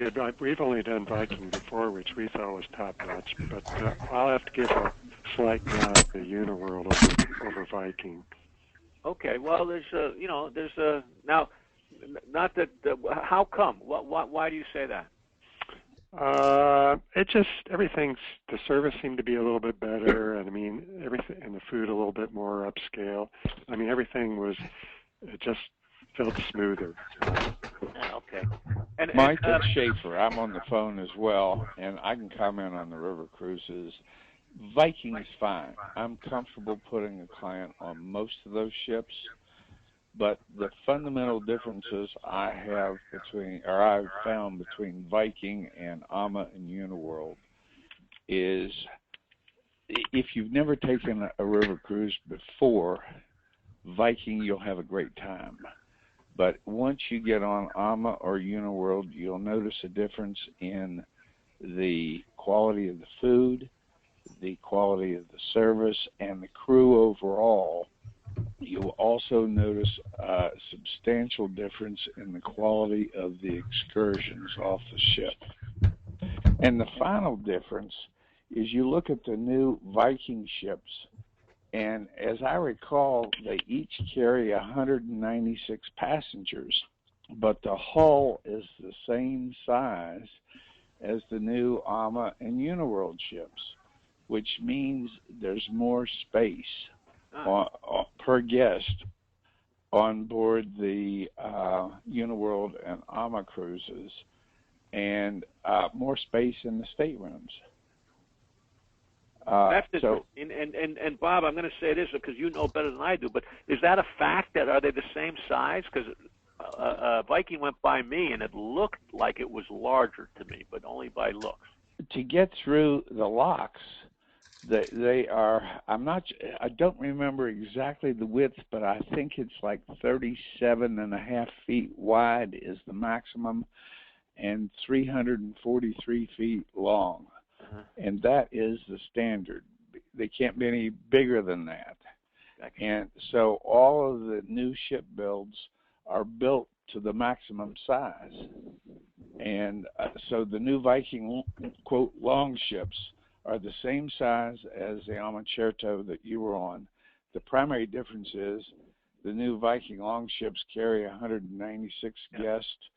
We've only done Viking before, which we thought was top notch, but I'll have to give a slight nod to Uniworld over Viking. Okay, well, now, not that. How come? Why do you say that? It just everything's the service seemed to be a little bit better, and I mean everything, and the food a little bit more upscale. I mean everything was it just felt smoother. Okay. And Mike, it's Schaefer. I'm on the phone as well, and I can comment on the river cruises. Viking's fine. I'm comfortable putting a client on most of those ships, but the fundamental differences I've found between Viking and AMA and Uniworld is if you've never taken a river cruise before, Viking, you'll have a great time. But once you get on AMA or Uniworld, you'll notice a difference in the quality of the food, the quality of the service, and the crew overall. You'll also notice a substantial difference in the quality of the excursions off the ship. And the final difference is you look at the new Viking ships, and as I recall, they each carry 196 passengers, but the hull is the same size as the new AMA and Uniworld ships, which means there's more space per guest on board the Uniworld and AMA cruises, and more space in the staterooms. That's and Bob, I'm going to say this because you know better than I do, but is that a fact? That are they the same size? Because Viking went by me and it looked like it was larger to me, but only by looks. To get through the locks, they are. I don't remember exactly the width, but I think it's like 37.5 feet wide is the maximum, and 343 feet long. And that is the standard. They can't be any bigger than that. And so all of the new ship builds are built to the maximum size. And so the new Viking, quote, long ships are the same size as the Amacerto that you were on. The primary difference is the new Viking long ships carry 196 guests,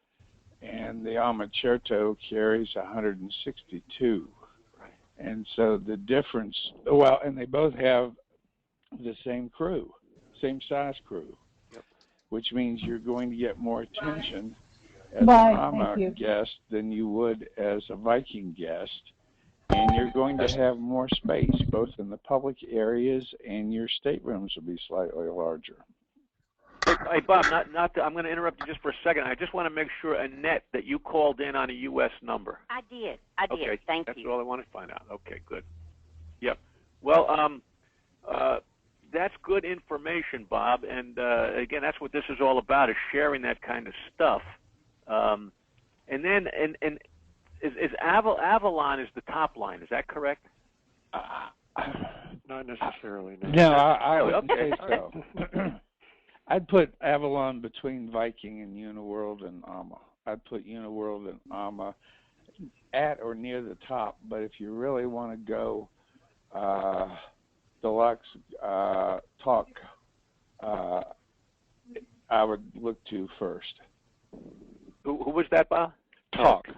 and the Amacerto carries 162. And so the difference, and they both have the same crew, same size crew, which means you're going to get more attention as an AMA guest than you would as a Viking guest. And you're going to have more space, both in the public areas, and your staterooms will be slightly larger. Hey, Bob, I'm going to interrupt you just for a second. I just want to make sure, Annette, that you called in on a U.S. number. I did. Okay, Thank you. That's all I want to find out. Okay, good. Yep. Well, that's good information, Bob. And, again, that's what this is all about, is sharing that kind of stuff. And then, is Avalon is the top line. Is that correct? Not necessarily. No, I wouldn't say so. I'd put Avalon between Viking and Uniworld and AMA. I'd put Uniworld and AMA at or near the top, but if you really want to go deluxe talk, I would look to first. Who was that, Bob? Talk.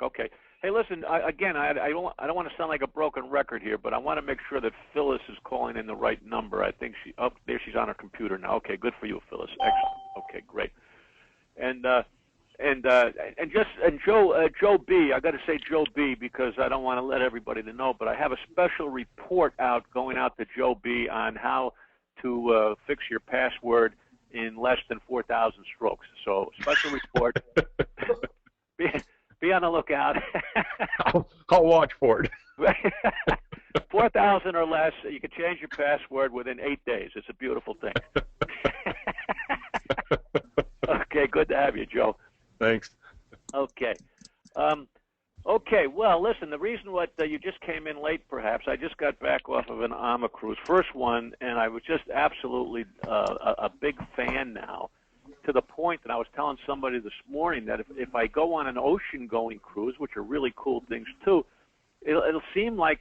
Okay. Hey, listen. I don't want to sound like a broken record here, but I want to make sure that Phyllis is calling in the right number. I think there she's on her computer now. Okay, good for you, Phyllis. Excellent. Okay, great. And Joe B. I got to say Joe B. because I don't want to let everybody to know, but I have a special report going out to Joe B. on how to fix your password in less than 4,000 strokes. So special report. Be on the lookout. I'll watch for it. 4,000 or less, you can change your password within 8 days. It's a beautiful thing. Okay, good to have you, Joe. Thanks. Okay. Okay, well, listen, the reason you just came in late, perhaps, I just got back off of an AMA cruise, first one, and I was just absolutely a big fan now. to the point that I was telling somebody this morning that if I go on an ocean-going cruise, which are really cool things too, it'll seem like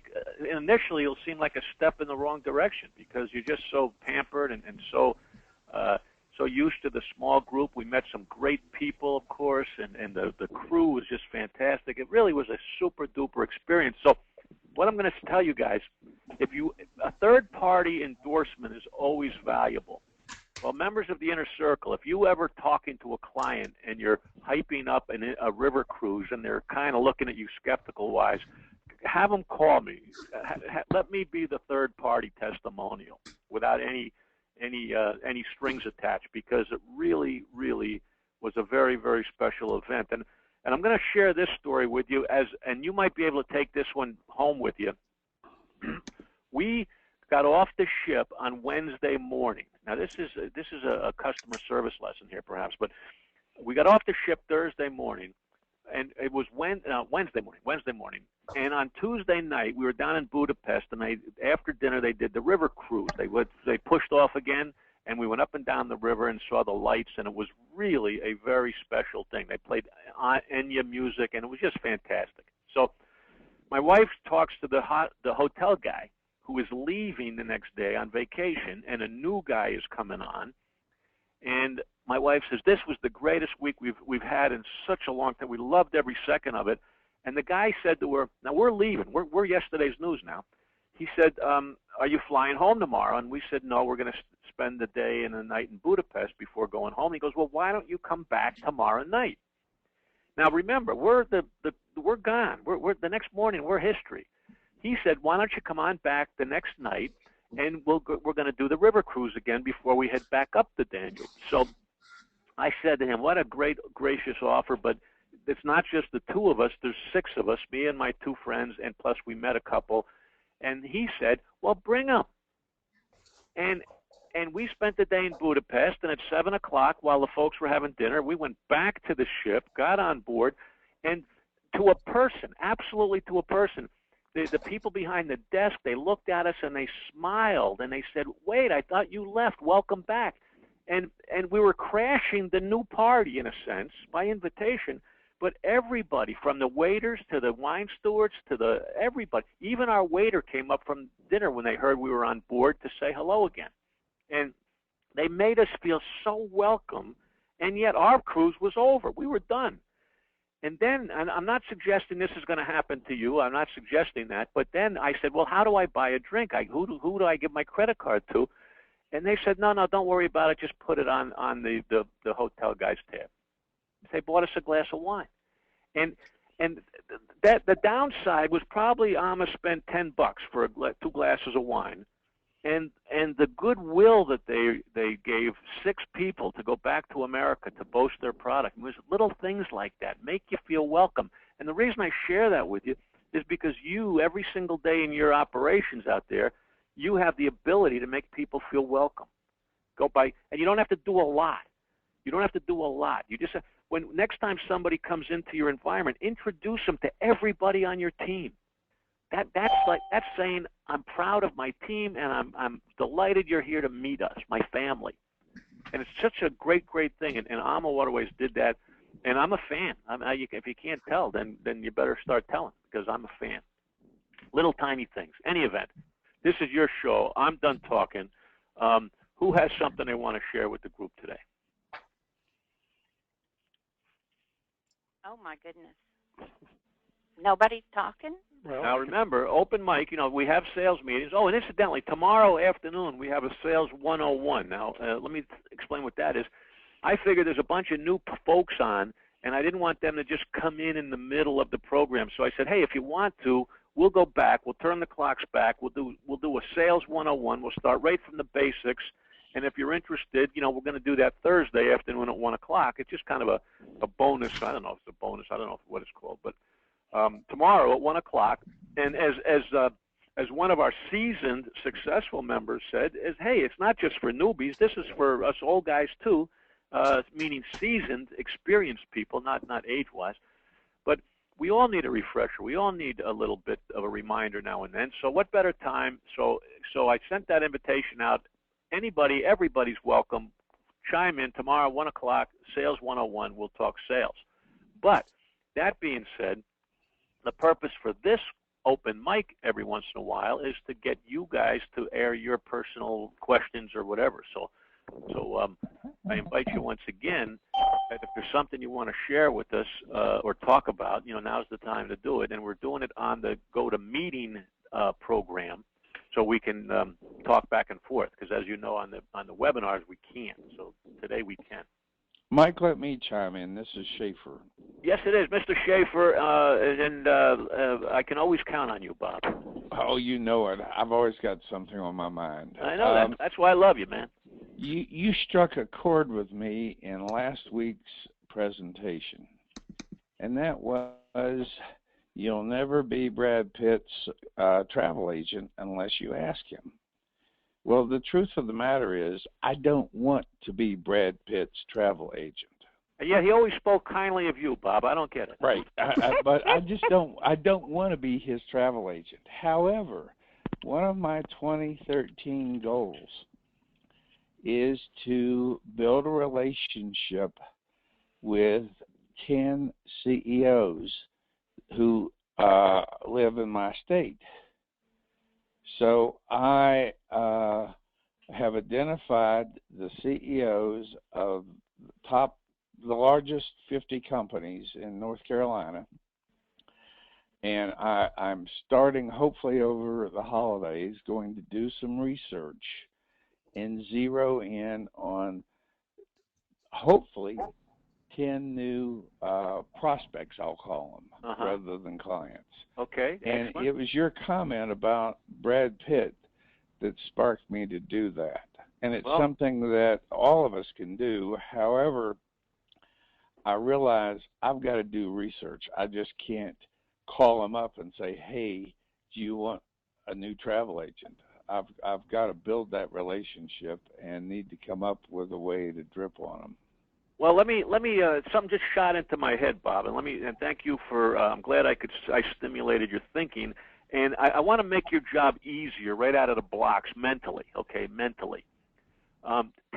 initially it'll seem like a step in the wrong direction because you're just so pampered and so so used to the small group. We met some great people, of course, and the crew was just fantastic. It really was a super duper experience. So what I'm going to tell you guys, a third party endorsement is always valuable. Well, members of the Inner Circle, if you ever talking to a client and you're hyping up a river cruise and they're kind of looking at you skeptical-wise, have them call me. Let me be the third-party testimonial without any strings attached, because it really, really was a very, very special event. And I'm going to share this story with you, and you might be able to take this one home with you. We got off the ship on Wednesday morning. Now, this is a customer service lesson here, perhaps, but we got off the ship Thursday morning, and it was Wednesday morning. And on Tuesday night, we were down in Budapest, and after dinner they did the river cruise. They pushed off again, and we went up and down the river and saw the lights, and it was really a very special thing. They played Enya music, and it was just fantastic. So my wife talks to the hotel guy, who is leaving the next day on vacation, and a new guy is coming on. And my wife says, this was the greatest week we've had in such a long time. We loved every second of it. And the guy said to her, now we're leaving. We're yesterday's news now. He said, are you flying home tomorrow? And we said, no, we're going to spend the day and the night in Budapest before going home. He goes, well, why don't you come back tomorrow night? Now, remember, we're gone. We're the next morning, we're history. He said, why don't you come on back the next night, and we're going to do the river cruise again before we head back up the Danube. So I said to him, what a great, gracious offer, but it's not just the two of us. There's 6 of us, me and my 2 friends, and plus we met a couple. And he said, well, bring them. And we spent the day in Budapest, and at 7 o'clock, while the folks were having dinner, we went back to the ship, got on board, and to a person, absolutely to a person, the people behind the desk, they looked at us and they smiled and they said, wait, I thought you left. Welcome back. And we were crashing the new party, in a sense, by invitation. But everybody, from the waiters to the wine stewards to everybody, even our waiter came up from dinner when they heard we were on board to say hello again. And they made us feel so welcome, and yet our cruise was over. We were done. And then, and I'm not suggesting this is going to happen to you. I'm not suggesting that. But then I said, well, how do I buy a drink? Who do I give my credit card to? And they said, no, don't worry about it. Just put it on the hotel guy's tab. They bought us a glass of wine. And that the downside was probably Alma spent $10 for 2 glasses of wine. And the goodwill that they gave 6 people to go back to America to boast their product. It was little things like that make you feel welcome. And the reason I share that with you is because you, every single day in your operations out there, you have the ability to make people feel welcome. Go by, and you don't have to do a lot. You don't have to do a lot. You just when next time somebody comes into your environment, introduce them to everybody on your team. That's saying I'm proud of my team and I'm delighted you're here to meet us, my family. And it's such a great thing. And Alma Waterways did that, and I'm a fan. If you can't tell, then you better start telling, because I'm a fan. Little tiny things. Any event. This is your show. I'm done talking. Who has something they want to share with the group today? Oh my goodness. Nobody's talking? Well, Now remember, open mic, we have sales meetings. Oh, and incidentally, tomorrow afternoon we have a Sales 101. Now, let me explain what that is. I figure there's a bunch of new folks on, and I didn't want them to just come in the middle of the program. So I said, hey, if you want to, we'll go back. We'll turn the clocks back. We'll do a Sales 101. We'll start right from the basics. And if you're interested, we're going to do that Thursday afternoon at 1 o'clock. It's just kind of a bonus. I don't know if it's a bonus. I don't know what it's called. But tomorrow at 1 o'clock, and as one of our seasoned, successful members said, hey, it's not just for newbies. This is for us old guys too, meaning seasoned, experienced people, not age-wise. But we all need a refresher. We all need a little bit of a reminder now and then. So what better time? So I sent that invitation out. Everybody's welcome. chime in tomorrow, 1 o'clock, Sales 101. We'll talk sales. But that being said, the purpose for this open mic every once in a while is to get you guys to air your personal questions or whatever. So I invite you once again that if there's something you want to share with us or talk about, now's the time to do it. And we're doing it on the GoToMeeting program, so we can talk back and forth. Because as you know, on the webinars we can't. So today we can. Mike, let me chime in. This is Schaefer. Yes, it is, Mr. Schaefer, and I can always count on you, Bob. Oh, you know it. I've always got something on my mind. I know that. That's why I love you, man. You struck a chord with me in last week's presentation, and that was you'll never be Brad Pitt's travel agent unless you ask him. Well, the truth of the matter is I don't want to be Brad Pitt's travel agent. Yeah, he always spoke kindly of you, Bob. I don't get it. Right, but I just don't. I don't want to be his travel agent. However, one of my 2013 goals is to build a relationship with 10 CEOs who live in my state. So I have identified the CEOs of the largest 50 companies in North Carolina, and I'm starting, hopefully over the holidays, going to do some research and zero in on hopefully 10 new prospects, I'll call them, rather than clients. Okay. And excellent. it was your comment about Brad Pitt that sparked me to do that. And it's something that all of us can do. However, I realize I've got to do research. I just can't call them up and say, hey, do you want a new travel agent? I've got to build that relationship and need to come up with a way to drip on them. Well, let me something just shot into my head, Bob, and thank you for. I'm glad I stimulated your thinking, and I want to make your job easier right out of the blocks mentally. Okay, mentally.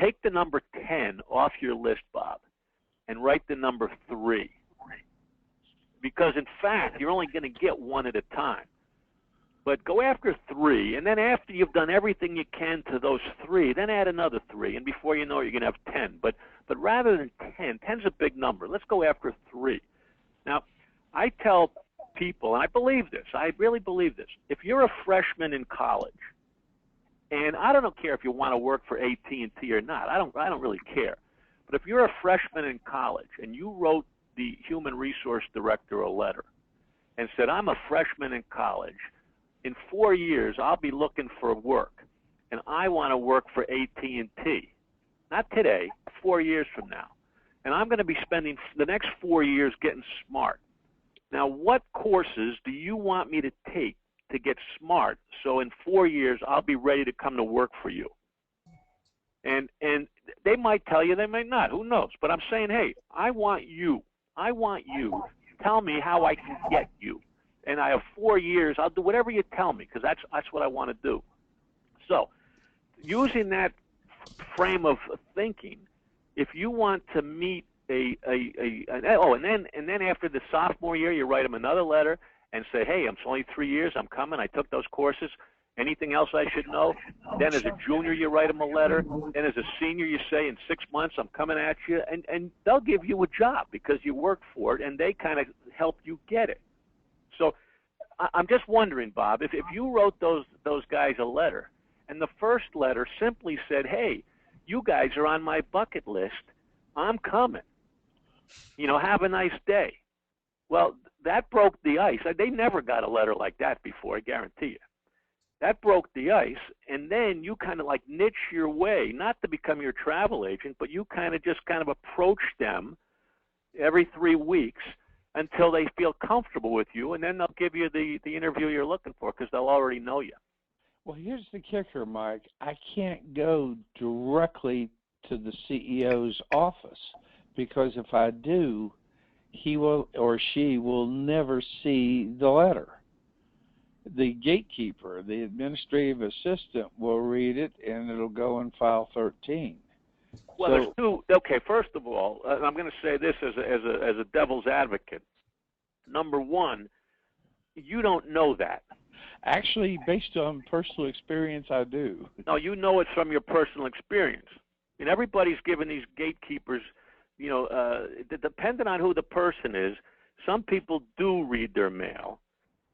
Take the number 10 off your list, Bob, and write the number 3. Because in fact, you're only going to get one at a time. But go after 3, and then after you've done everything you can to those 3, then add another 3, and before you know it, you're going to have 10. But rather than 10, 10's a big number. Let's go after 3. Now, I tell people, and I believe this, I really believe this, if you're a freshman in college, and I don't care if you want to work for AT&T or not, I don't really care. But if you're a freshman in college and you wrote the human resource director a letter and said, I'm a freshman in college, in 4 years, I'll be looking for work, and I want to work for AT&T. Not today, 4 years from now. And I'm going to be spending the next 4 years getting smart. Now, what courses do you want me to take to get smart so in 4 years I'll be ready to come to work for you? And they might tell you, they might not. Who knows? But I'm saying, hey, I want you. I want you. Tell me how I can get you. And I have 4 years. I'll do whatever you tell me because that's what I want to do. So using that frame of thinking, if you want to meet and then after the sophomore year, you write them another letter and say, hey, it's only 3 years. I'm coming. I took those courses. Anything else I should know? Then as a junior, you write them a letter. Then as a senior, you say, in 6 months, I'm coming at you. And they'll give you a job because you worked for it, and they kind of help you get it. So I'm just wondering, Bob, if you wrote those guys a letter, and the first letter simply said, hey, you guys are on my bucket list. I'm coming. Have a nice day. Well, that broke the ice. They never got a letter like that before, I guarantee you. That broke the ice, and then you kind of like niche your way, not to become your travel agent, but you kind of approach them every 3 weeks until they feel comfortable with you, and then they'll give you the interview you're looking for because they'll already know you. Well, here's the kicker, Mike. I can't go directly to the CEO's office because if I do, he will or she will never see the letter. The gatekeeper, the administrative assistant, will read it, and it'll go in file 13. Well, there's two. Okay, first of all, I'm going to say this as a devil's advocate. Number one, you don't know that. Actually, based on personal experience, I do. No, you know it from your personal experience. And everybody's given these gatekeepers, depending on who the person is, some people do read their mail.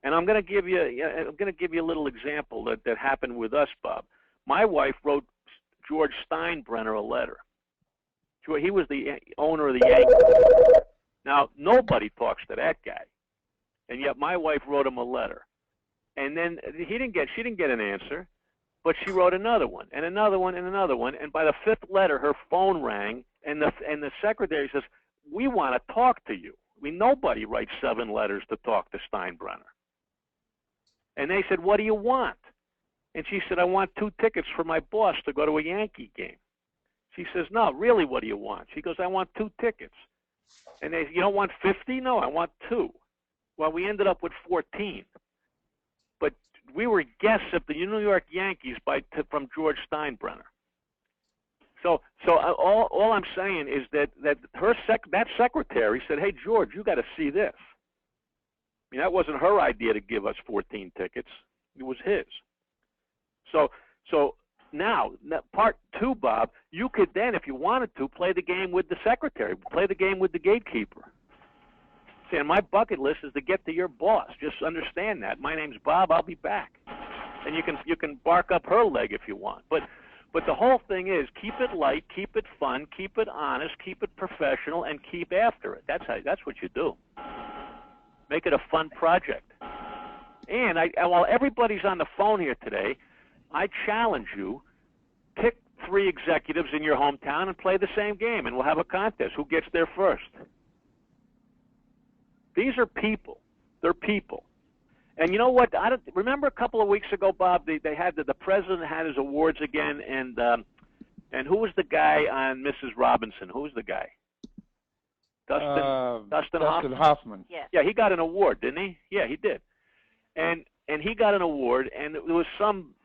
And I'm going to give you a little example that happened with us, Bob. My wife wrote George Steinbrenner a letter. He was the owner of the Yankees. Now, nobody talks to that guy. And yet my wife wrote him a letter. And then she didn't get an answer, but she wrote another one and another one and another one. And by the fifth letter, her phone rang, and the secretary says, "We want to talk to you." I mean, nobody writes 7 letters to talk to Steinbrenner. And they said, "What do you want?" And she said, "I want 2 tickets for my boss to go to a Yankee game." She says, "No, really, what do you want?" She goes, "I want 2 tickets." And they said, "You don't want 50? No, I want 2. Well, we ended up with 14. But we were guests at the New York Yankees from George Steinbrenner. So all I'm saying is that that secretary said, "Hey, George, you got to see this." I mean, that wasn't her idea to give us 14 tickets. It was his. So now, part 2, Bob, you could then, if you wanted to, play the game with the secretary, play the game with the gatekeeper. Saying, my bucket list is to get to your boss. Just understand that. My name's Bob. I'll be back. And you can bark up her leg if you want. But the whole thing is, keep it light, keep it fun, keep it honest, keep it professional, and keep after it. That's what you do. Make it a fun project. And while everybody's on the phone here today, I challenge you, pick 3 executives in your hometown and play the same game, and we'll have a contest. Who gets there first? These are people. They're people. And you know what? Remember a couple of weeks ago, Bob, they had the president had his awards again, and who was the guy on Mrs. Robinson? Who was the guy? Dustin Hoffman. Yeah, he got an award, didn't he? Yeah, he did. And he got an award, and there was some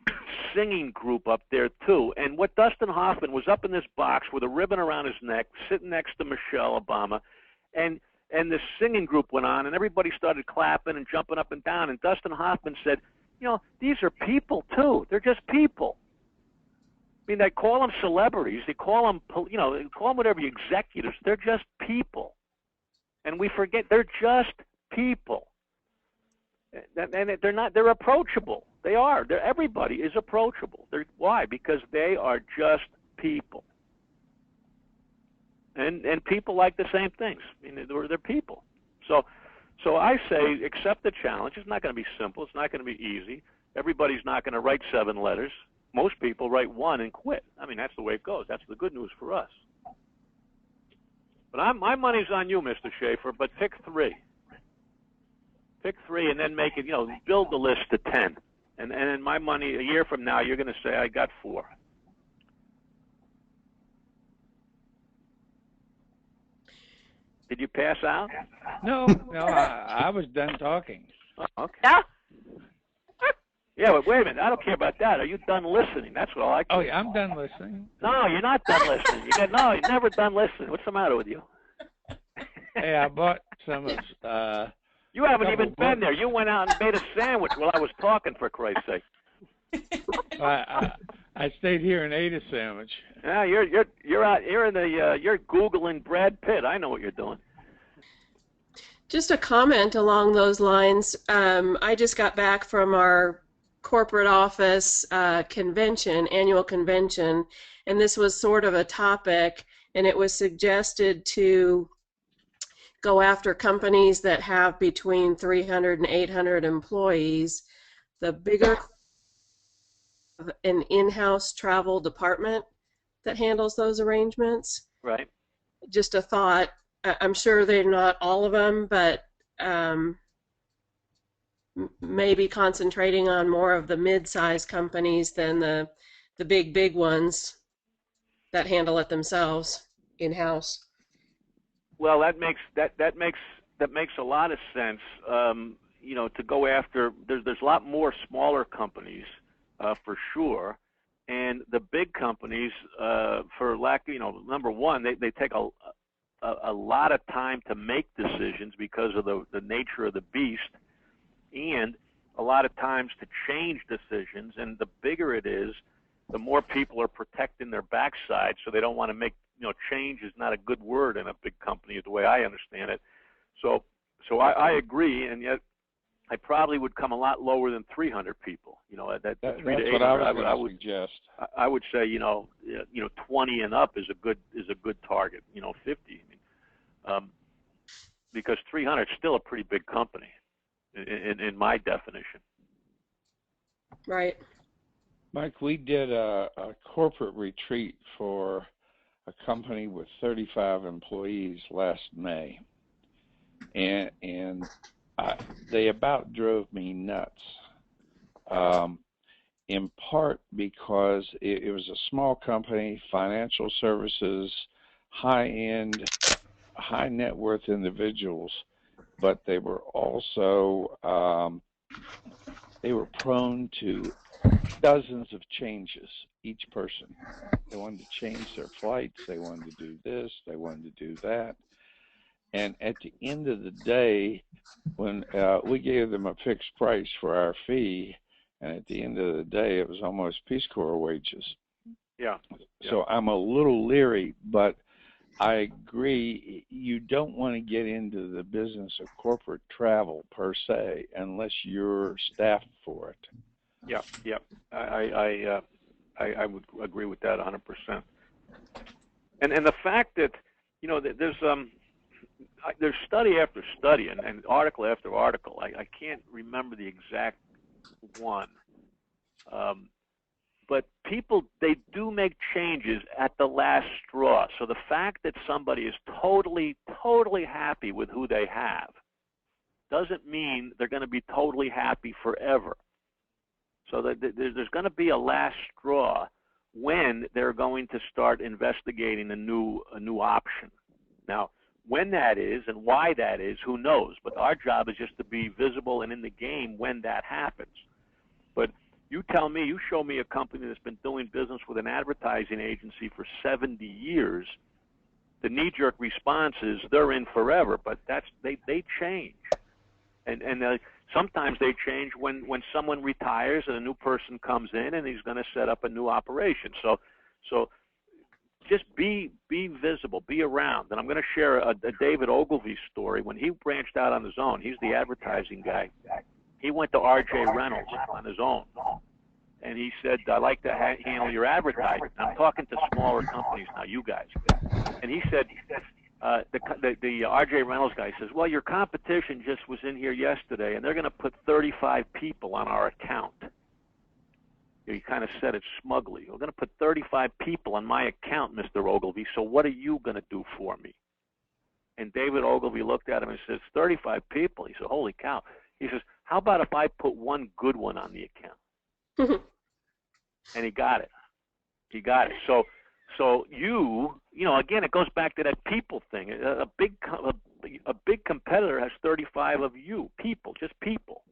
singing group up there too. And what Dustin Hoffman was up in this box with a ribbon around his neck, sitting next to Michelle Obama, and this singing group went on, and everybody started clapping and jumping up and down. And Dustin Hoffman said, these are people too. They're just people. I mean, they call them celebrities. They call them, call them whatever, executives. They're just people. And we forget they're just people. And they're approachable. They are. Everybody is approachable. Why? Because they are just people. And people like the same things. I mean, they're people. So I say accept the challenge. It's not going to be simple. It's not going to be easy. Everybody's not going to write 7 letters. Most people write 1 and quit. I mean, that's the way it goes. That's the good news for us. But my money's on you, Mr. Schaefer, but pick 3. Pick 3 and then make it, build the list to 10. And then my money, a year from now, you're going to say, I got 4. Did you pass out? No, I was done talking. Oh, okay. No. Yeah, but wait a minute. I don't care about that. Are you done listening? That's what I care. Oh, yeah, I'm done listening. No, you're not done listening. You're never done listening. What's the matter with you? Hey, I bought some of... You haven't even been there. You went out and made a sandwich while I was talking, for Christ's sake. I stayed here and ate a sandwich. Yeah, you're out. You're Googling Brad Pitt. I know what you're doing. Just a comment along those lines. I just got back from our corporate office annual convention, and this was sort of a topic, and it was suggested to go after companies that have between 300 and 800 employees. The bigger an in-house travel department that handles those arrangements. Right. Just a thought. I'm sure they're not all of them, but maybe concentrating on more of the mid-sized companies than the big ones that handle it themselves in-house. Well, that makes a lot of sense. To go after. There's a lot more smaller companies for sure, And the big companies, for lack, number one, they take a lot of time to make decisions because of the nature of the beast, and a lot of times to change decisions. And the bigger it is, the more people are protecting their backside, so they don't want to make, change is not a good word in a big company, is the way I understand it. So I agree, and yet I probably would come a lot lower than 300 people. That's what 800, I would suggest. I would say 20 and up is a good target. 50, because 300 is still a pretty big company in my definition. Right. Mike, we did a corporate retreat for a company with 35 employees last May, and they about drove me nuts, in part because it was a small company, financial services, high-end, high net worth individuals, but they were also they were prone to dozens of changes, each person. They wanted to change their flights, they wanted to do this, they wanted to do that. And at the end of the day, when we gave them a fixed price for our fee, and at the end of the day, it was almost Peace Corps wages. Yeah. So I'm a little leery, but I agree, you don't want to get into the business of corporate travel per se unless you're staffed for it. Yeah. I would agree with that 100%. And the fact that there's study after study and article after article. I can't remember the exact one. But people, they do make changes at the last straw. So the fact that somebody is totally happy with who they have doesn't mean they're going to be totally happy forever. So that there's going to be a last straw when they're going to start investigating a new option. Now, when that is and why that is, who knows? But our job is just to be visible and in the game when that happens. But you tell me, you show me a company that's been doing business with an advertising agency for 70 years, the knee-jerk response is they're in forever, but they change. And sometimes they change when someone retires and a new person comes in and he's going to set up a new operation. So just be visible, be around. And I'm going to share a David Ogilvy story. When he branched out on his own, he's the advertising guy. He went to R.J. Reynolds on his own, and he said, "I like to handle your advertising." I'm talking to smaller companies now, you guys. And he said, the R.J. Reynolds guy says, "Well, your competition just was in here yesterday, and they're going to put 35 people on our account." He kind of said it smugly. "We're going to put 35 people on my account, Mr. Ogilvy, so what are you going to do for me?" And David Ogilvy looked at him and says, 35 people? He said, "Holy cow." He says, "How about if I put one good one on the account?" And he got it. He got it. So again, it goes back to that people thing. A big competitor has 35 of you, people, just people.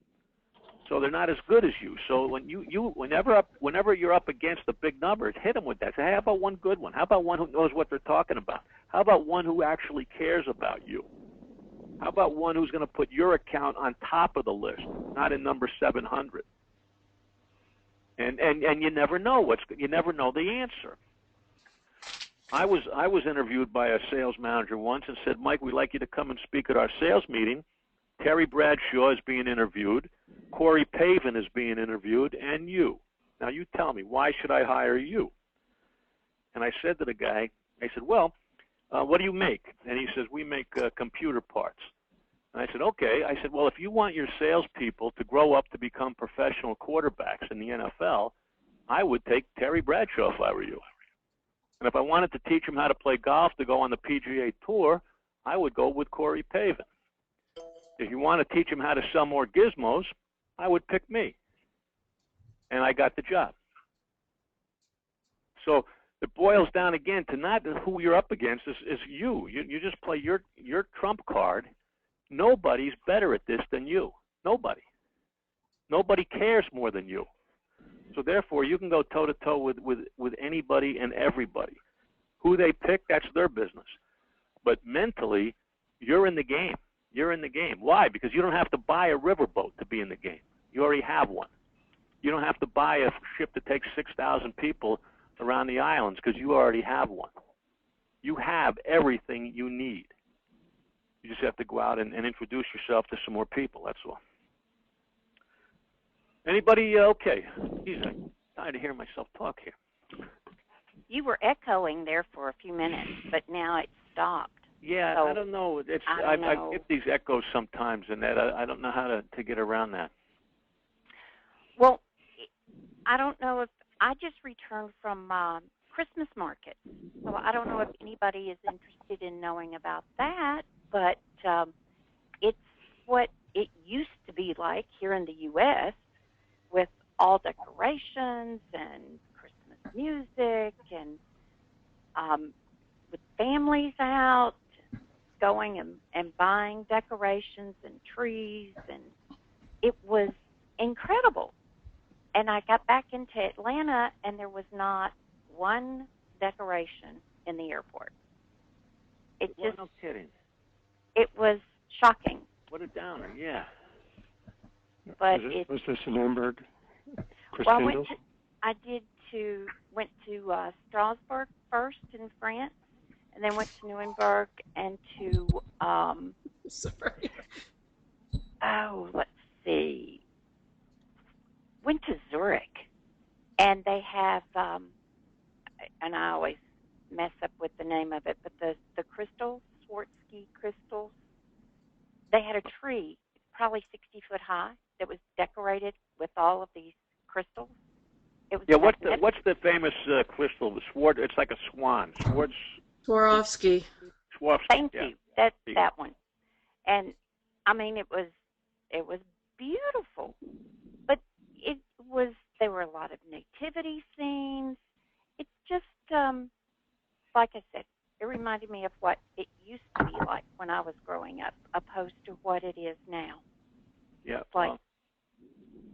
So they're not as good as you. So whenever you're up against the big numbers, hit them with that. Say, hey, how about one good one? How about one who knows what they're talking about? How about one who actually cares about you? How about one who's going to put your account on top of the list, not in number 700? And you never know you never know the answer. I was interviewed by a sales manager once and said, "Mike, we'd like you to come and speak at our sales meeting. Terry Bradshaw is being interviewed, Corey Pavin is being interviewed, and you. Now you tell me, why should I hire you?" And I said to the guy, I said, "Well, what do you make?" And he says, "We make computer parts." And I said, "Okay." I said, "Well, if you want your salespeople to grow up to become professional quarterbacks in the NFL, I would take Terry Bradshaw if I were you. And if I wanted to teach them how to play golf to go on the PGA Tour, I would go with Corey Pavin. If you want to teach them how to sell more gizmos, I would pick me." And I got the job. So it boils down again to not who you're up against, is you. You just play your trump card. Nobody's better at this than you. Nobody cares more than you. So therefore, you can go toe-to-toe with anybody and everybody. Who they pick, that's their business. But mentally, you're in the game. You're in the game. Why? Because you don't have to buy a riverboat to be in the game. You already have one. You don't have to buy a ship that takes 6,000 people around the islands because you already have one. You have everything you need. You just have to go out and introduce yourself to some more people. That's all. Anybody? Okay. Geez, I'm tired of hearing myself talk here. You were echoing there for a few minutes, but now it stopped. Yeah, So, I don't know. I get these echoes sometimes, and that I don't know how to get around that. Well, I don't know if I just returned from Christmas market, so I don't know if anybody is interested in knowing about that. But it's what it used to be like here in the U.S. with all decorations and Christmas music and with families out going and buying decorations and trees, and it was incredible. And I got back into Atlanta, and there was not one decoration in the airport. No kidding. It was shocking. What a downer, yeah. But was this in Nuremberg? Well, I went to Strasbourg first in France, and then went to Nuremberg and to Sorry. Let's see. Went to Zurich, and they have and I always mess up with the name of it, but the crystals, Swarovski crystals. They had a tree, probably 60 foot high, that was decorated with all of these crystals. It was what's the famous crystal? The Sword. It's like a swan. Swarovski. Thank you. That one. And I mean, it was beautiful, but there were a lot of nativity scenes. It's just like I said, it reminded me of what it used to be like when I was growing up, opposed to what it is now. Yeah. Like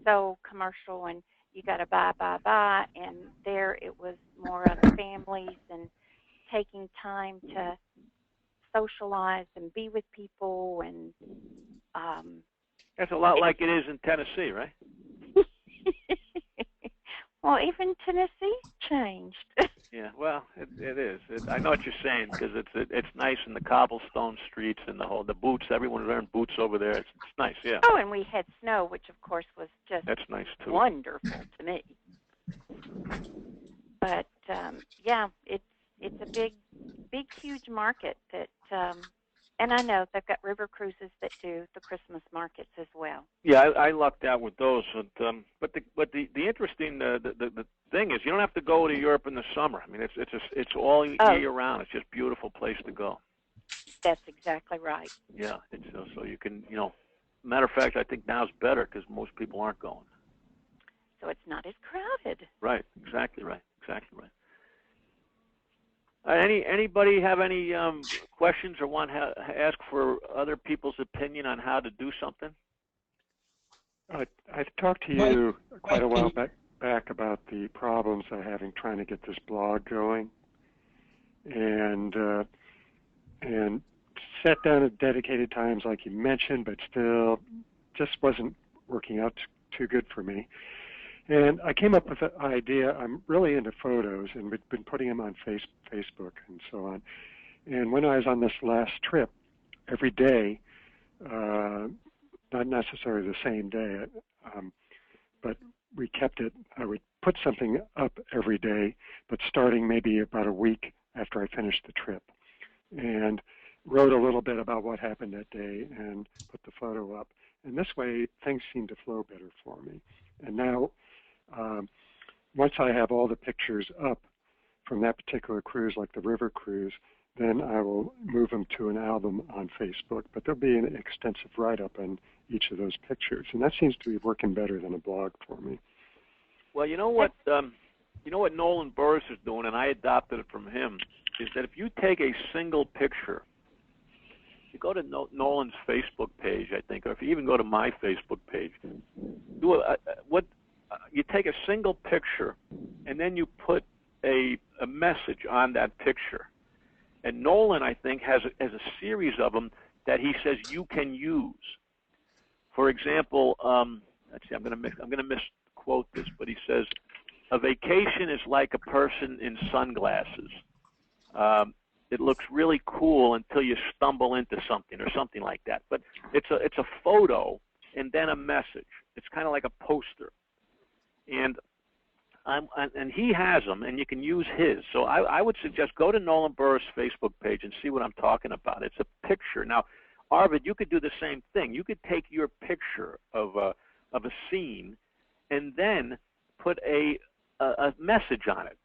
so commercial, and you got to buy, and there it was more of families and taking time to socialize and be with people, and that's a lot like it is in Tennessee, right? Well, even Tennessee changed. Yeah, well, it is. I know what you're saying, because it's nice in the cobblestone streets and the boots. Everyone's wearing boots over there. It's nice, yeah. Oh, and we had snow, which of course was just that's nice too. Wonderful to me. But yeah, it's a big, huge market that. And I know they've got river cruises that do the Christmas markets as well. Yeah, I lucked out with those. But the interesting the thing is, you don't have to go to Europe in the summer. I mean, it's all year round. It's just a beautiful place to go. That's exactly right. Yeah, so you can matter of fact, I think now's better because most people aren't going. So it's not as crowded. Right. Exactly right. Anybody have any questions or want to ask for other people's opinion on how to do something? I talked to you quite a while back about the problems I'm having trying to get this blog going, and set down at dedicated times like you mentioned, but still just wasn't working out too good for me. And I came up with the idea. I'm really into photos, and we've been putting them on Facebook and so on. And when I was on this last trip, every day, not necessarily the same day, but we kept it. I would put something up every day, but starting maybe about a week after I finished the trip, and wrote a little bit about what happened that day and put the photo up. And this way, things seem to flow better for me. And now, once I have all the pictures up from that particular cruise, like the river cruise, then I will move them to an album on Facebook. But there'll be an extensive write-up on each of those pictures, and that seems to be working better than a blog for me. Well, you know what Nolan Burris is doing, and I adopted it from him, is that if you take a single picture, you go to Nolan's Facebook page, I think, or if you even go to my Facebook page, you take a single picture, and then you put a message on that picture. And Nolan, I think, has a series of them that he says you can use. For example, let's see, I'm going to misquote this, but he says, "A vacation is like a person in sunglasses. It looks really cool until you stumble into something," or something like that. But it's a photo and then a message. It's kind of like a poster. And he has them, and you can use his. So I would suggest go to Nolan Burris' Facebook page and see what I'm talking about. It's a picture. Now, Arvid, you could do the same thing. You could take your picture of a scene and then put a message on it.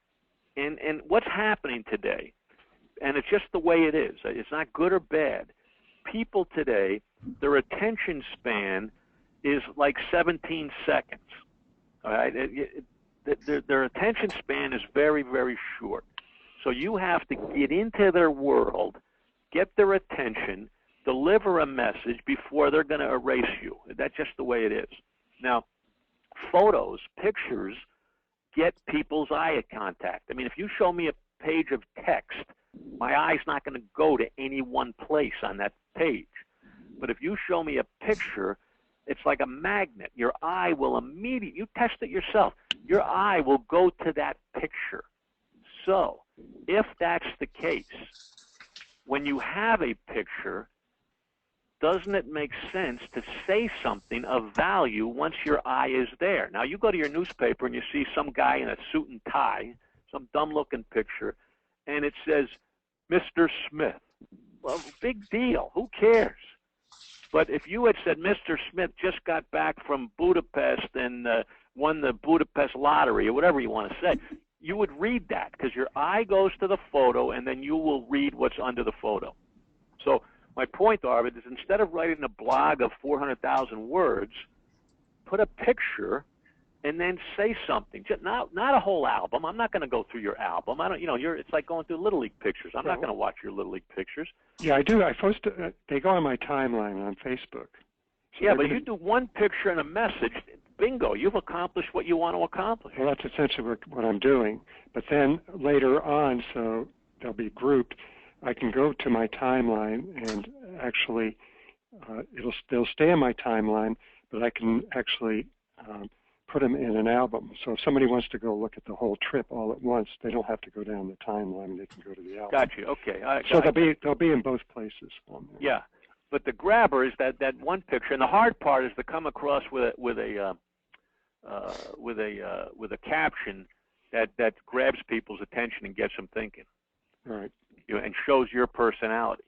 And what's happening today, and it's just the way it is. It's not good or bad. People today, their attention span is like 17 seconds. All right? Their attention span is very, very short. So you have to get into their world, get their attention, deliver a message before they're going to erase you. That's just the way it is. Now, photos, pictures, get people's eye contact. I mean, if you show me a page of text, my eye's not going to go to any one place on that page. But if you show me a picture, it's like a magnet. Your eye will immediately, you test it yourself, your eye will go to that picture. So, if that's the case, when you have a picture, doesn't it make sense to say something of value once your eye is there? Now, you go to your newspaper and you see some guy in a suit and tie, some dumb-looking picture, and it says, Mr. Smith. Well, big deal. Who cares? But if you had said, Mr. Smith just got back from Budapest and won the Budapest lottery, or whatever you want to say, you would read that because your eye goes to the photo, and then you will read what's under the photo. So my point, Arvid, is instead of writing a blog of 400,000 words, put a picture and then say something. Just not a whole album. I'm not going to go through your album. I don't. It's like going through Little League pictures. I'm not going to watch your Little League pictures. Yeah, I do. I post. They go on my timeline on Facebook. So yeah, but you do one picture and a message. Bingo, you've accomplished what you want to accomplish. Well, that's essentially what I'm doing. But then later on, so they'll be grouped, I can go to my timeline and actually they'll stay in my timeline, but I can actually put them in an album. So if somebody wants to go look at the whole trip all at once, they don't have to go down the timeline. They can go to the album. Got you. Okay. So they'll be in both places. Yeah, but the grabber is that one picture, and the hard part is to come across with a caption that grabs people's attention and gets them thinking. Right. And shows your personality.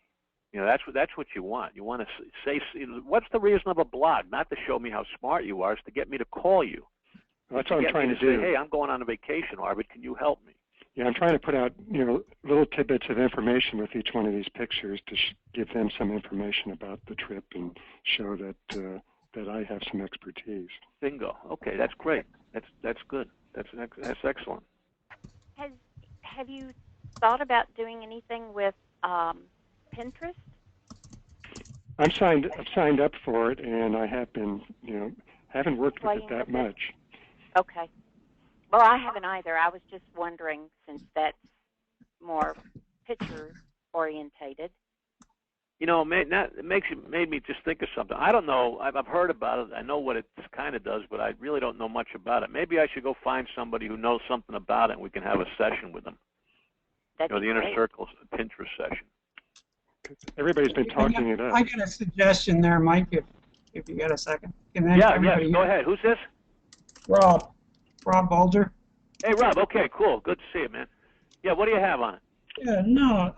That's what you want. You want to say, what's the reason of a blog? Not to show me how smart you are, it's to get me to call you. Well, that's what I'm trying to do. Say, hey, I'm going on a vacation, Arvid. Can you help me? Yeah, I'm trying to put out little tidbits of information with each one of these pictures to give them some information about the trip and show that I have some expertise. Bingo. Okay, that's great. That's good. That's excellent. Have you thought about doing anything with Pinterest? I'm signed up for it, and I have been, haven't worked with it that much. Okay. Well, I haven't either. I was just wondering, since that's more picture orientated. It made me just think of something. I don't know. I've heard about it. I know what it kind of does, but I really don't know much about it. Maybe I should go find somebody who knows something about it, and we can have a session with them. That'd be the Inner great. Circle Pinterest session. Everybody's been talking it up. I got a suggestion there, Mike, if you got a second. Yeah, go ahead. Who's this? Rob Bulger. Hey, Rob. Okay, cool. Good to see you, man. Yeah, what do you have on it? Yeah, no.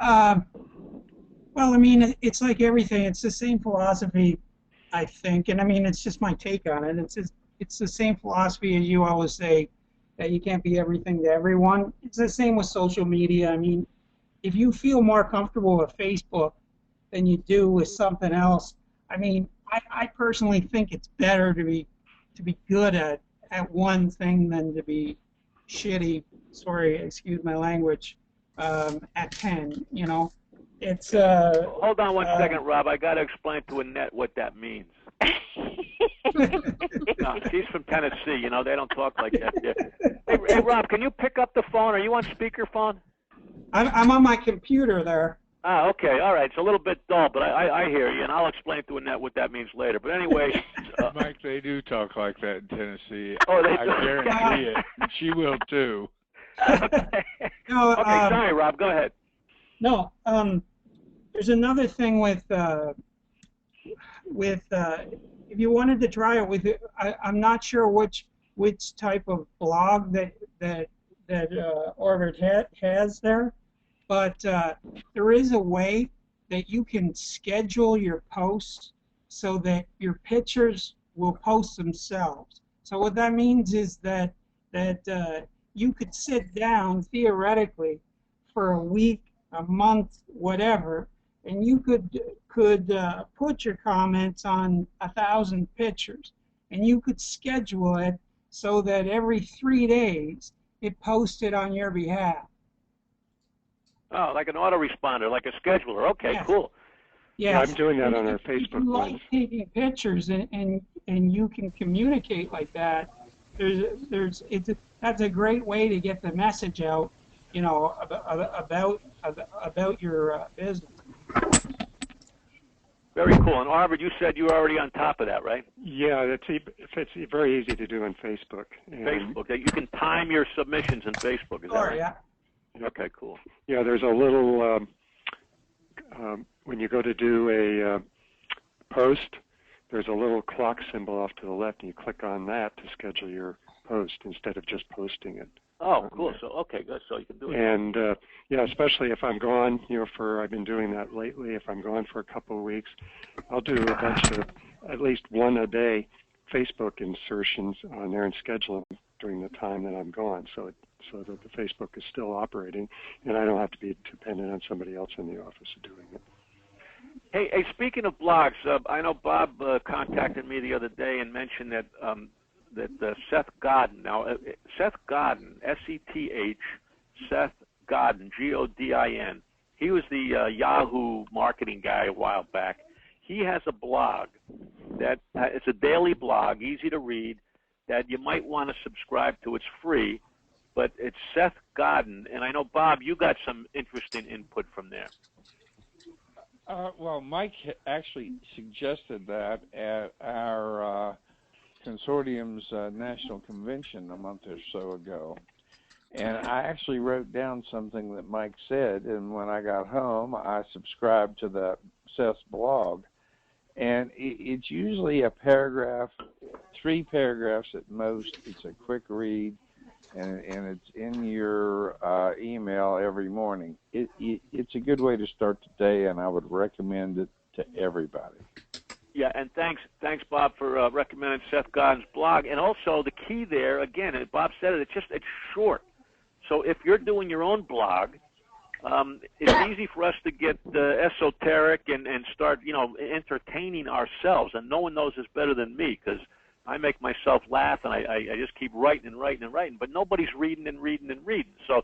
Well, I mean, it's like everything. It's the same philosophy, I think, and I mean, it's just my take on it. It's the same philosophy as you always say, that you can't be everything to everyone. It's the same with social media. I mean, if you feel more comfortable with Facebook than you do with something else, I mean, I personally think it's better to be good at one thing than to be shitty, sorry, excuse my language, at 10, It's Hold on one second, Rob. I got to explain to Annette what that means. No, she's from Tennessee. You know, they don't talk like that there. Hey, Rob, can you pick up the phone? Are you on speakerphone? I'm on my computer there. Ah, okay, all right. It's a little bit dull, but I hear you, and I'll explain to Annette what that means later. But anyway, Mike, they do talk like that in Tennessee. Oh, they I do? guarantee it. And she will too. okay, No, sorry, Rob. Go ahead. No, there's another thing with if you wanted to try it with, I'm not sure which type of blog that Orbit has there, but there is a way that you can schedule your posts so that your pictures will post themselves. So what that means is that you could sit down theoretically for a week, a month, whatever, and you could put your comments on 1,000 pictures, and you could schedule it so that every 3 days it posted on your behalf. Oh, like an autoresponder, like a scheduler. Okay, Yes. Cool. Yes. Yeah, I'm doing that on our If Facebook you like ones. taking pictures and you can communicate like that, that's a great way to get the message out, you know, about your business. Very cool. And Arvid, you said you were already on top of that, right? Yeah, it's very easy to do on Facebook. And Facebook. That you can time your submissions in Facebook. Is that right? Yeah. Okay, cool. yeah, there's a little when you go to do a post, there's a little clock symbol off to the left, and you click on that to schedule your post instead of just posting it. Oh, cool. So, okay, good. So you can do it. And yeah, especially if I'm gone, you know, I've been doing that lately. If I'm gone for a couple of weeks, I'll do a bunch of, at least one a day, Facebook insertions on there and schedule them during the time that I'm gone, so that the Facebook is still operating, and I don't have to be dependent on somebody else in the office doing it. Hey, speaking of blogs, I know Bob contacted me the other day and mentioned that Seth Godin. Now, Seth Godin, S-E-T-H, Seth Godin, G-O-D-I-N. He was the Yahoo marketing guy a while back. He has a blog that it's a daily blog, easy to read, that you might want to subscribe to. It's free, but it's Seth Godin. And I know, Bob, you got some interesting input from there. Well, Mike actually suggested that at our consortium's national convention a month or so ago. And I actually wrote down something that Mike said, and when I got home, I subscribed to the Seth's blog. And it's usually a paragraph, 3 paragraphs at most. It's a quick read, and it's in your email every morning. It's a good way to start the day, and I would recommend it to everybody. Yeah, and thanks, Bob, for recommending Seth Godin's blog. And also the key there, again, and Bob said it, it's short. So if you're doing your own blog, it's easy for us to get esoteric and start, you know, entertaining ourselves. And no one knows this better than me, because I make myself laugh, and I just keep writing and writing and writing. But nobody's reading and reading and reading. So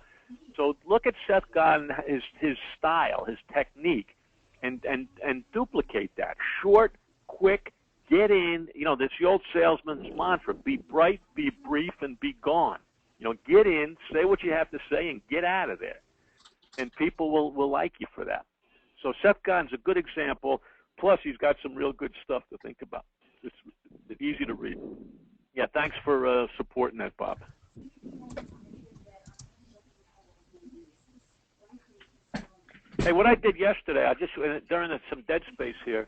look at Seth Godin, his style, his technique, and duplicate that. Short, quick, get in. You know, that's the old salesman's mantra: be bright, be brief, and be gone. You know, get in, say what you have to say, and get out of there. And people will like you for that. So Seth Godin's a good example. Plus, he's got some real good stuff to think about. It's easy to read. Yeah, thanks for supporting that, Bob. Hey, what I did yesterday, during some dead space here,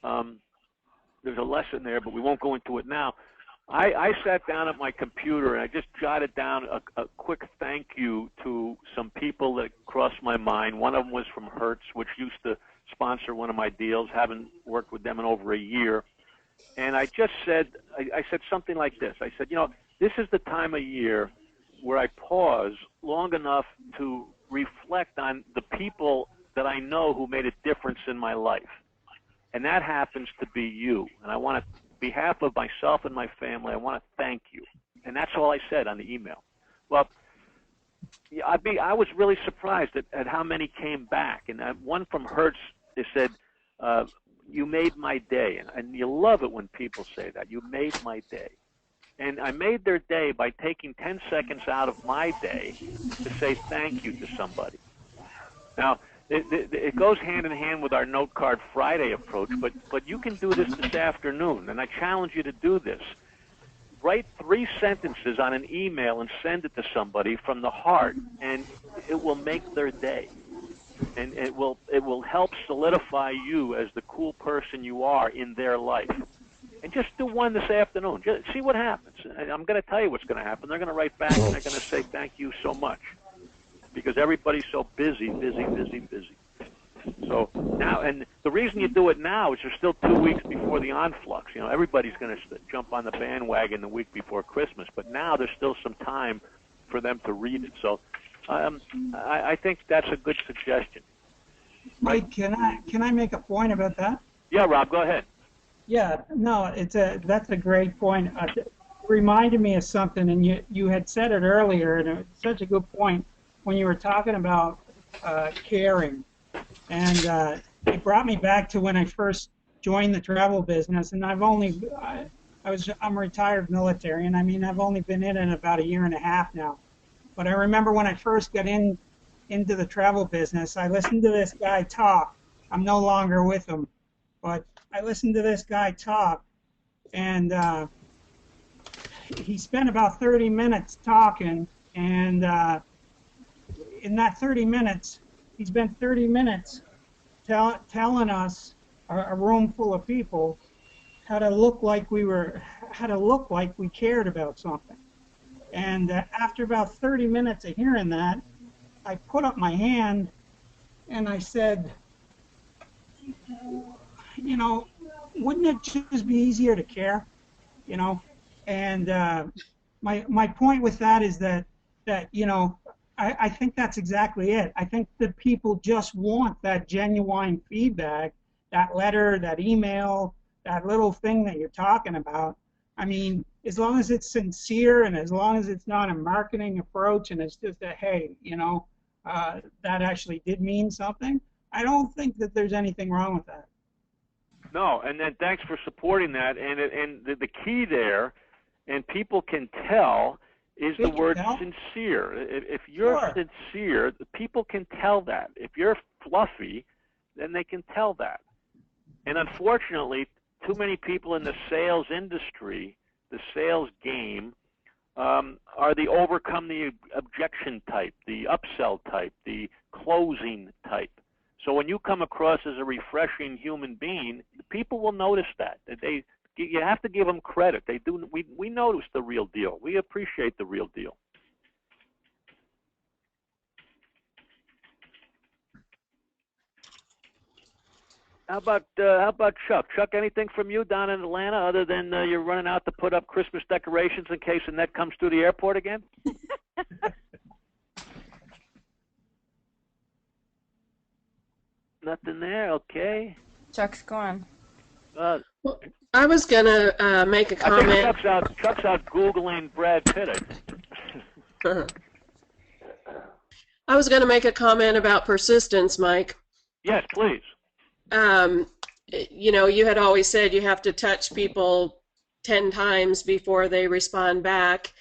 there's a lesson there, but we won't go into it now. I sat down at my computer and I just jotted down a quick thank you to some people that crossed my mind. One of them was from Hertz, which used to sponsor one of my deals. Haven't worked with them in over a year. And I just said, I said something like this. I said, you know, this is the time of year where I pause long enough to reflect on the people that I know who made a difference in my life. And that happens to be you. And I want to, on behalf of myself and my family, I want to thank you. And that's all I said on the email. Well, Yeah, I was really surprised at how many came back. And one from Hertz, they said, "You made my day," and you love it when people say that. You made my day, and I made their day by taking 10 seconds out of my day to say thank you to somebody. Now, it goes hand in hand with our Note Card Friday approach, but you can do this afternoon, and I challenge you to do this. Write 3 sentences on an email and send it to somebody from the heart, and it will make their day. And it will help solidify you as the cool person you are in their life. And just do one this afternoon. Just see what happens. I'm going to tell you what's going to happen. They're going to write back and they're going to say thank you so much, because everybody's so busy. So now, and the reason you do it now is there's still 2 weeks before the onflux. You know, everybody's going to jump on the bandwagon the week before Christmas, but now there's still some time for them to read it. So I think that's a good suggestion. Mike, can I make a point about that? Yeah, Rob, go ahead. Yeah, no, that's a great point. It reminded me of something, and you had said it earlier, and it's such a good point when you were talking about caring. And it brought me back to when I first joined the travel business, and I'm retired military, and I mean I've only been in it about 1.5 years now. But I remember when I first got into the travel business, I listened to this guy talk. I'm no longer with him, but I listened to this guy talk, and he spent about 30 minutes talking, and in that 30 minutes, he spent 30 minutes telling us, a room full of people, how to look like we cared about something. And after about 30 minutes of hearing that, I put up my hand and I said, you know, wouldn't it just be easier to care, you know? And my point with that is that you know, I think that's exactly it. I think that people just want that genuine feedback, that letter, that email, that little thing that you're talking about. I mean, as long as it's sincere and as long as it's not a marketing approach and it's just a, hey, you know, that actually did mean something, I don't think that there's anything wrong with that. No, and then thanks for supporting that. And the key there, and people can tell, is the word sincere. If you're sincere, people can tell that. If you're fluffy, then they can tell that. And unfortunately, too many people in the sales industry, the sales game, are the overcome the objection type, the upsell type, the closing type. So when you come across as a refreshing human being, people will notice that. You have to give them credit. They do. We notice the real deal. We appreciate the real deal. How about Chuck? Chuck, anything from you down in Atlanta other than you're running out to put up Christmas decorations in case the net comes through the airport again? Nothing there. Okay. Chuck's gone. I was going to make a comment. I think Chuck's out Googling Brad Pitt. I was going to make a comment about persistence, Mike. Yes, please. You know, you had always said you have to touch people 10 times before they respond back.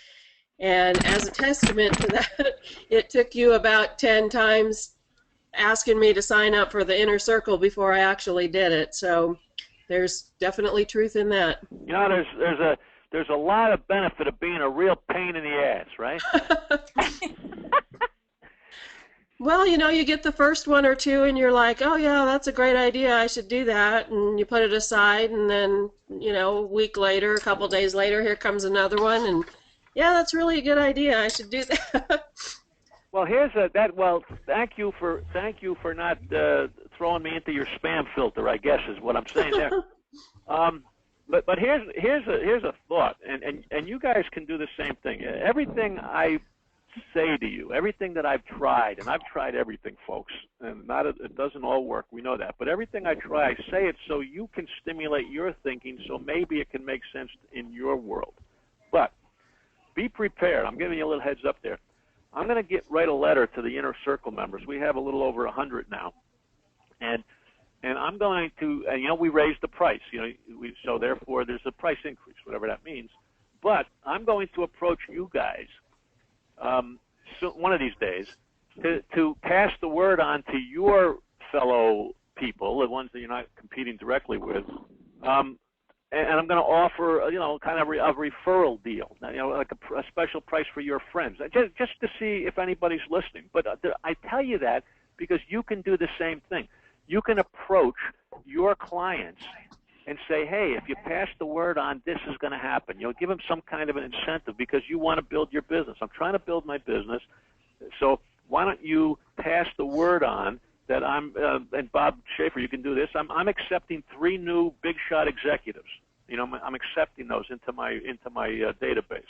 And as a testament to that, it took you about 10 times asking me to sign up for the inner circle before I actually did it. So there's definitely truth in that. You know, there's a lot of benefit of being a real pain in the ass, right? Well, you know, you get the first one or two and you're like, oh yeah, that's a great idea, I should do that, and you put it aside, and then, you know, a week later, a couple days later, here comes another one, and yeah, that's really a good idea, I should do that. Well, thank you for not throwing me into your spam filter, I guess is what I'm saying there. But here's a thought, and you guys can do the same thing. Everything I say to you, everything that I've tried, and I've tried everything, folks, and it doesn't all work, we know that, but everything I try, I say it so you can stimulate your thinking, so maybe it can make sense in your world. But be prepared. I'm giving you a little heads up there. I'm going to write a letter to the Inner Circle members. We have a little over 100 now, and I'm going to, we raised the price, so therefore there's a price increase, whatever that means. But I'm going to approach you guys one of these days to pass the word on to your fellow people, the ones that you're not competing directly with, and I'm going to offer, kind of a referral deal, like a special price for your friends, just to see if anybody's listening. But I tell you that because you can do the same thing. You can approach your clients and say, hey, if you pass the word on, this is going to happen. Give them some kind of an incentive because you want to build your business. I'm trying to build my business, so why don't you pass the word on that and Bob Schaefer, you can do this. I'm accepting 3 new big shot executives. I'm accepting those into my database.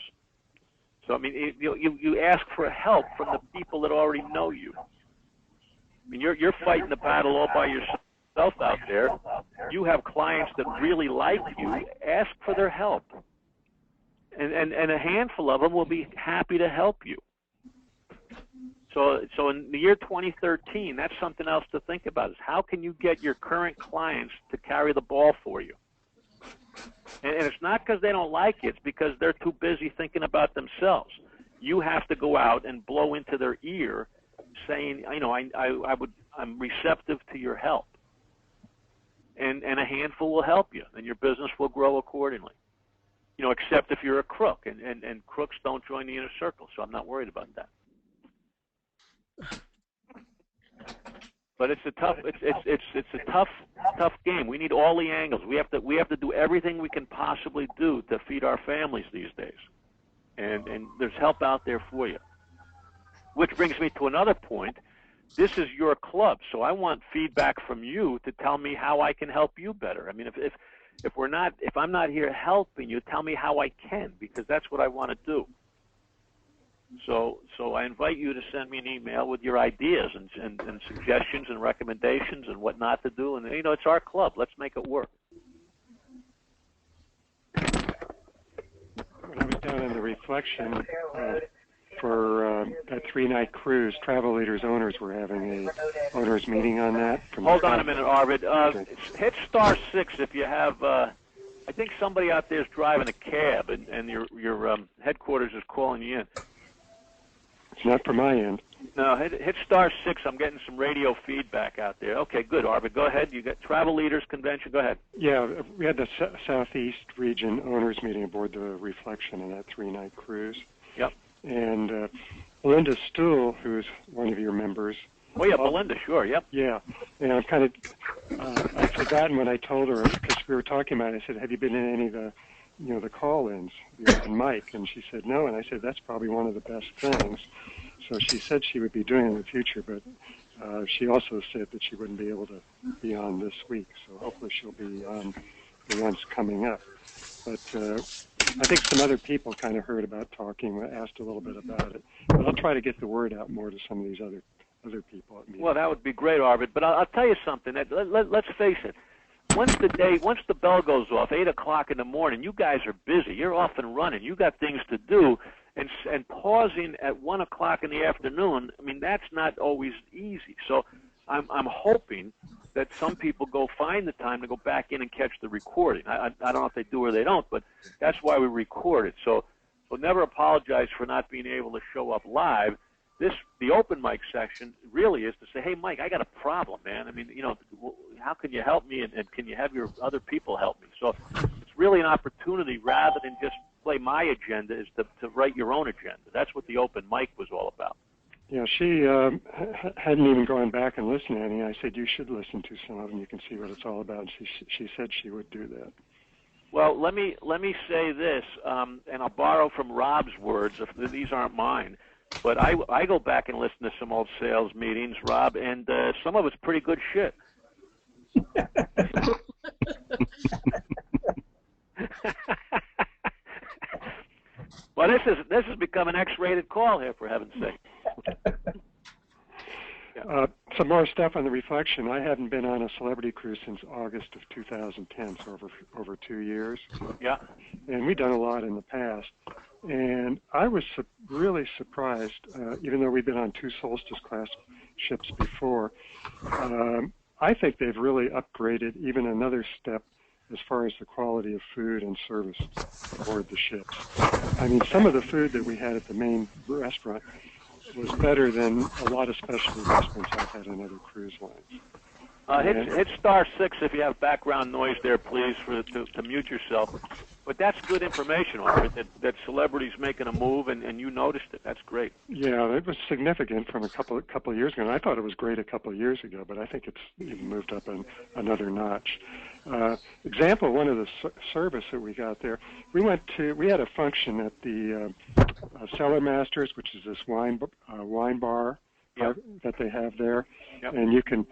So I mean, you ask for help from the people that already know you. I mean, you're fighting the battle all by yourself out there. You have clients that really like you. Ask for their help, and a handful of them will be happy to help you. So in the year 2013, that's something else to think about, is how can you get your current clients to carry the ball for you? And it's not because they don't like it, it's because they're too busy thinking about themselves. You have to go out and blow into their ear saying, I'm receptive to your help. And a handful will help you, and your business will grow accordingly. Except if you're a crook, and crooks don't join the Inner Circle, so I'm not worried about that. But it's a tough game. We need all the angles. We have to do everything we can possibly do to feed our families these days, and there's help out there for you. Which brings me to another point. This is your club, so I want feedback from you to tell me how I can help you better. I mean, if I'm not here helping you, tell me how I can, because that's what I want to do. So I invite you to send me an email with your ideas and suggestions and recommendations and what not to do. And, it's our club. Let's make it work. When I was down in the Reflection for that 3-night cruise, Travel Leaders Owners were having a owners meeting on that. Hold on a minute, Arvid. Hit *6 if you have. I think somebody out there is driving a cab, and your headquarters is calling you in. It's not from my end. No, hit *6. I'm getting some radio feedback out there. Okay, good, Arvid. Go ahead. You got Travel Leaders Convention. Go ahead. Yeah, we had the Southeast Region owners meeting aboard the Reflection on that 3-night cruise. Yep. And Belinda Stuhl, who's one of your members. Oh, yeah, Belinda, sure, yep. Yeah, and I'm kind of, I'd forgotten when I told her, because we were talking about it, I said, have you been in any of the, the call-ins, the open mic? And she said, no, and I said, that's probably one of the best things. So she said she would be doing it in the future, but she also said that she wouldn't be able to be on this week, so hopefully she'll be on the ones coming up. But I think some other people kind of heard about talking, asked a little bit about it. But I'll try to get the word out more to some of these other people. Well, that would be great, Arvid. But I'll tell you something. Let's face it. Once the bell goes off, 8 o'clock in the morning, you guys are busy. You're off and running. You got things to do, and pausing at 1 o'clock in the afternoon. I mean, that's not always easy. So I'm hoping that some people go find the time to go back in and catch the recording. I don't know if they do or they don't, but that's why we record it. So never apologize for not being able to show up live. The open mic section really is to say, hey, Mike, I got a problem, man. I mean, how can you help me, and can you have your other people help me? So it's really an opportunity rather than just play my agenda, is to write your own agenda. That's what the open mic was all about. Yeah, she hadn't even gone back and listened to any. I said, you should listen to some of them. You can see what it's all about. She said she would do that. Well, let me say this, and I'll borrow from Rob's words. If these aren't mine. But I go back and listen to some old sales meetings, Rob, and some of it's pretty good shit. Well, this has become an X-rated call here, for heaven's sake. Some more stuff on the Reflection. I haven't been on a celebrity cruise since August of 2010, so over 2 years. Yeah. And we've done a lot in the past. And I was really surprised, even though we've been on 2 Solstice class ships before. I think they've really upgraded even another step as far as the quality of food and service aboard the ships. I mean, some of the food that we had at the main restaurant was better than a lot of specialty restaurants I've had on other cruise lines. Hit *6 if you have background noise there, please, to mute yourself. But that's good information, Arthur, that celebrity's making a move, and you noticed it. That's great. Yeah, it was significant from a couple of years ago. And I thought it was great a couple of years ago, but I think it's even moved up another notch. Example, one of the service that we got there, we had a function at the Cellar Masters, which is this wine bar that they have there, and you can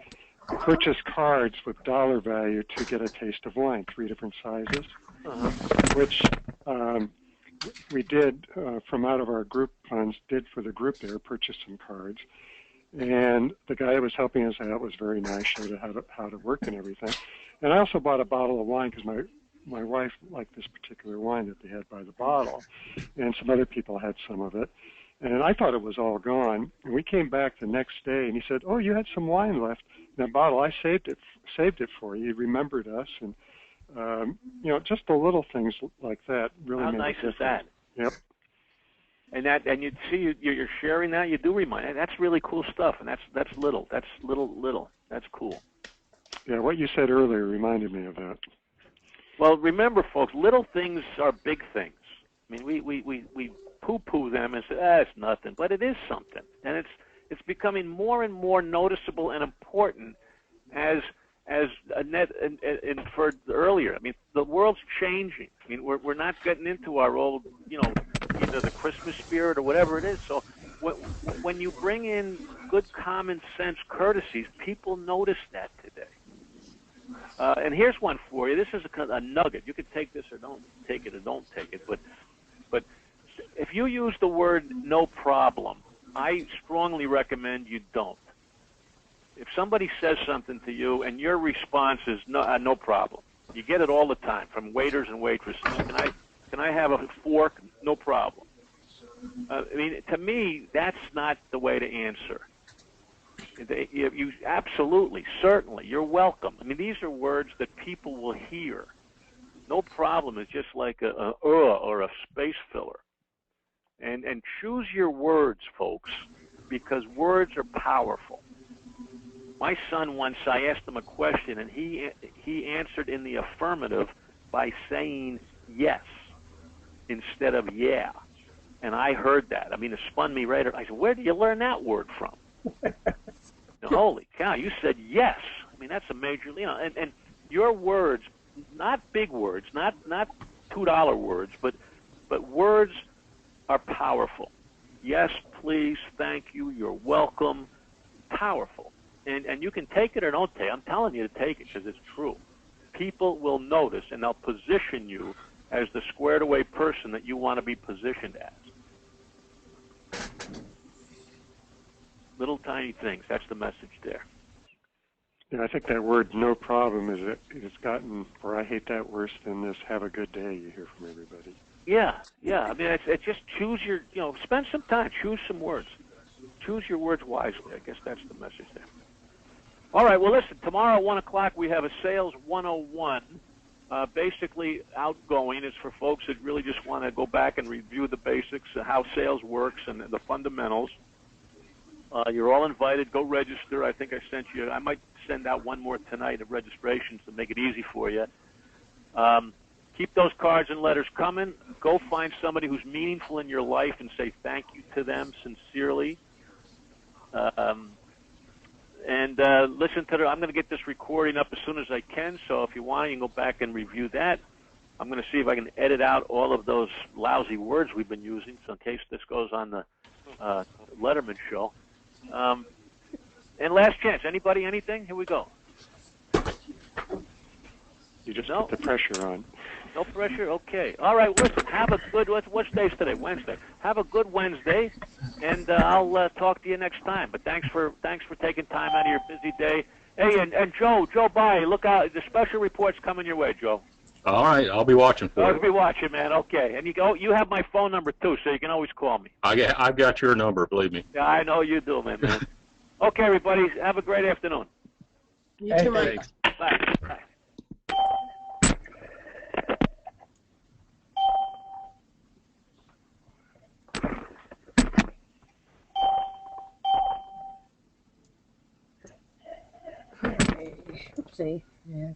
purchase cards with dollar value to get a taste of wine, 3 different sizes, which we did from out of our group funds, did for the group there, purchase some cards. And the guy who was helping us out was very nice, showed us how to work and everything. And I also bought a bottle of wine because my wife liked this particular wine that they had by the bottle, and some other people had some of it. And I thought it was all gone. And we came back the next day, and he said, "Oh, you had some wine left in that bottle. I saved it for you." He remembered us, and just the little things like that really How made nice a difference. is that? Yep. And you see, you're sharing that. You do remind. And that's really cool stuff. And that's little. That's little. That's cool. Yeah, what you said earlier reminded me of that. Well, remember, folks, little things are big things. I mean, we poo-poo them and say, it's nothing, but it is something, and it's becoming more and more noticeable and important as Annette inferred earlier. I mean, the world's changing. I mean, we're not getting into our old, either the Christmas spirit or whatever it is. So when you bring in good common sense courtesies, people notice that today. And here's one for you. This is a nugget. You can take this or don't take it, but if you use the word "no problem," I strongly recommend you don't. If somebody says something to you and your response is no problem, you get it all the time from waiters and waitresses. Can I have a fork? No problem. I mean, to me, that's not the way to answer. You absolutely, certainly, you're welcome. I mean, these are words that people will hear. No problem is just like a or a space filler. And choose your words, folks, because words are powerful. My son once, I asked him a question, and he answered in the affirmative by saying yes instead of yeah. And I heard that. I mean, it spun me right. I said, "Where did you learn that word from?" Holy cow, you said yes. I mean, that's a major, and your words, not big words, not $2 words, but words are powerful. Yes, please, thank you, you're welcome. Powerful. And you can take it or don't take it. I'm telling you to take it because it's true. People will notice, and they'll position you as the squared away person that you want to be positioned as. Little tiny things. That's the message there. Yeah, I think that word "no problem" is gotten, or I hate that, worse than this "have a good day" you hear from everybody. Yeah. I mean, it's just choose your, spend some time, choose some words. Choose your words wisely. I guess that's the message there. All right, well, listen, tomorrow at 1 o'clock we have a Sales 101. Basically, outgoing is for folks that really just want to go back and review the basics of how sales works and the fundamentals. You're all invited. Go register. I think I might send out one more tonight of registrations to make it easy for you. Keep those cards and letters coming. Go find somebody who's meaningful in your life and say thank you to them sincerely. And listen to I'm going to get this recording up as soon as I can, so if you want, you can go back and review that. I'm going to see if I can edit out all of those lousy words we've been using, so in case this goes on the Letterman show. And last chance. Anybody, anything? Here we go. You just put the pressure on. No pressure? Okay. All right, listen, have a good, what's day's today? Wednesday. Have a good Wednesday, and I'll talk to you next time. But thanks for taking time out of your busy day. Hey, and Joe, bye. Look out. The special report's coming your way, Joe. All right, I'll be watching for I'll it. be watching, man. Okay, and you have my phone number too, so you can always call me. I've got your number, believe me. Yeah, I know you do, man. Okay, everybody, have a great afternoon. You too, Mike. Bye. Bye. Oopsie. Yeah.